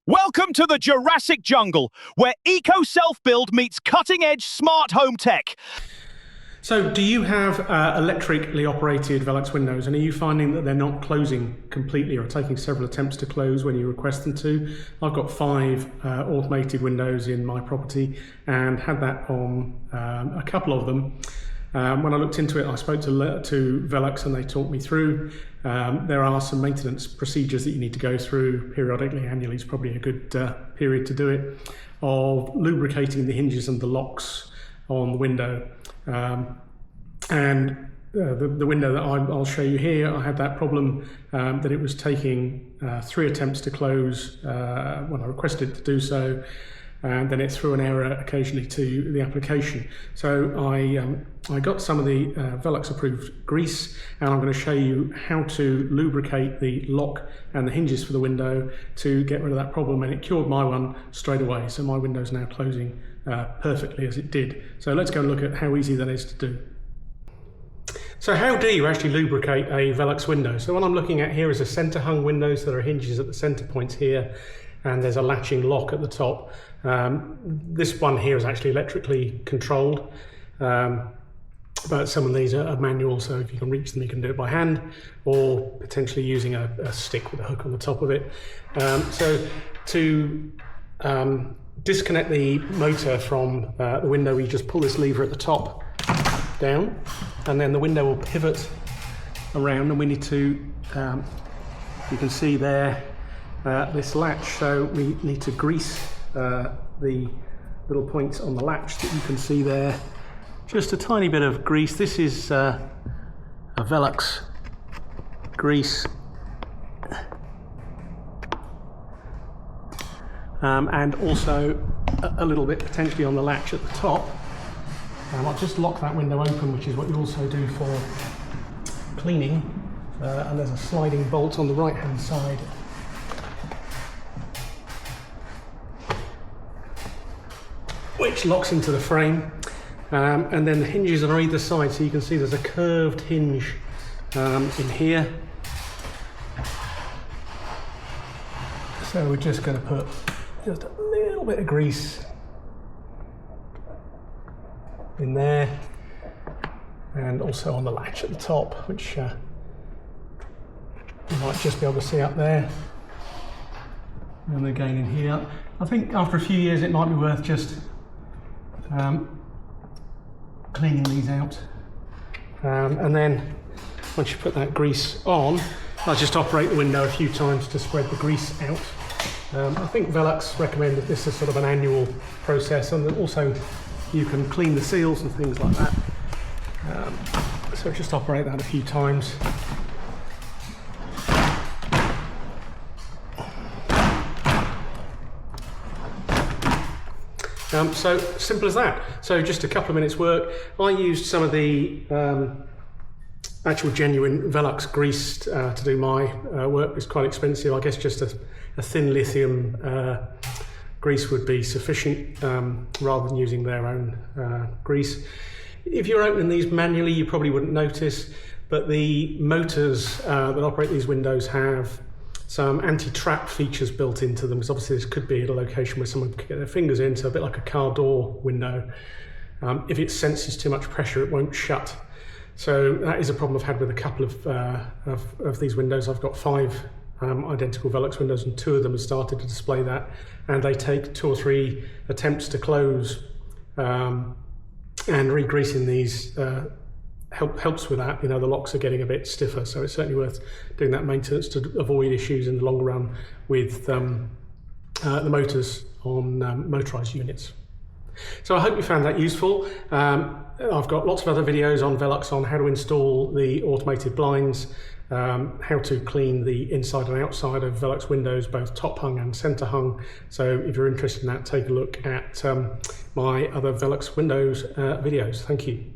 Welcome to the Jurassic Jungle, where eco self-build meets cutting-edge smart home tech. So do you have electrically operated Velux Windows, and are you finding that they're not closing completely or taking several attempts to close when you request them to? I've got 5 automated windows in my property and had that on a couple of them. When I looked into it, I spoke to Velux and they talked me through. There are some maintenance procedures that you need to go through periodically. Annually is probably a good period to do it, of lubricating the hinges and the locks on the window. The window that I'll show you here, I had that problem that it was taking 3 attempts to close when I requested it to do so, and then it threw an error occasionally to the application. So I got some of the Velux approved grease, and I'm going to show you how to lubricate the lock and the hinges for the window to get rid of that problem, and it cured my one straight away. So my window's now closing perfectly as it did. So let's go and look at how easy that is to do. So how do you actually lubricate a Velux window? So what I'm looking at here is a center hung window, so there are hinges at the center points here, and there's a latching lock at the top. This one here is actually electrically controlled, but some of these are manual, so if you can reach them you can do it by hand or potentially using a stick with a hook on the top of it. So to disconnect the motor from the window, you just pull this lever at the top down, and then the window will pivot around, and we need to, you can see there, this latch, so we need to grease the little points on the latch that you can see there. Just a tiny bit of grease. This is a Velux grease, and also a little bit potentially on the latch at the top. I'll just lock that window open, which is what you also do for cleaning, and there's a sliding bolt on the right hand side. Which locks into the frame, and then the hinges are on either side, so you can see there's a curved hinge in here. So we're just going to put just a little bit of grease in there, and also on the latch at the top, which you might just be able to see up there, and again in here. I think after a few years it might be worth just cleaning these out, and then once you put that grease on, I'll just operate the window a few times to spread the grease out. I think Velux recommend that this is sort of an annual process, and then also you can clean the seals and things like that. So just operate that a few times. So simple as that. So just a couple of minutes work. I used some of the actual genuine Velux grease to do my work. It's quite expensive. I guess just a thin lithium grease would be sufficient, rather than using their own grease. If you're opening these manually, you probably wouldn't notice, but the motors that operate these windows have some anti-trap features built into them, because obviously this could be at a location where someone could get their fingers in, so a bit like a car door window. If it senses too much pressure, it won't shut. So that is a problem I've had with a couple of these windows. I've got 5 identical Velux windows, and 2 of them have started to display that, and they take 2 or 3 attempts to close, and re-greasing these helps with that. You know, the locks are getting a bit stiffer, so it's certainly worth doing that maintenance to avoid issues in the long run with the motors on motorised units. So I hope you found that useful. I've got lots of other videos on Velux on how to install the automated blinds, how to clean the inside and outside of Velux windows, both top hung and center hung. So if you're interested in that, take a look at my other Velux Windows videos. Thank you.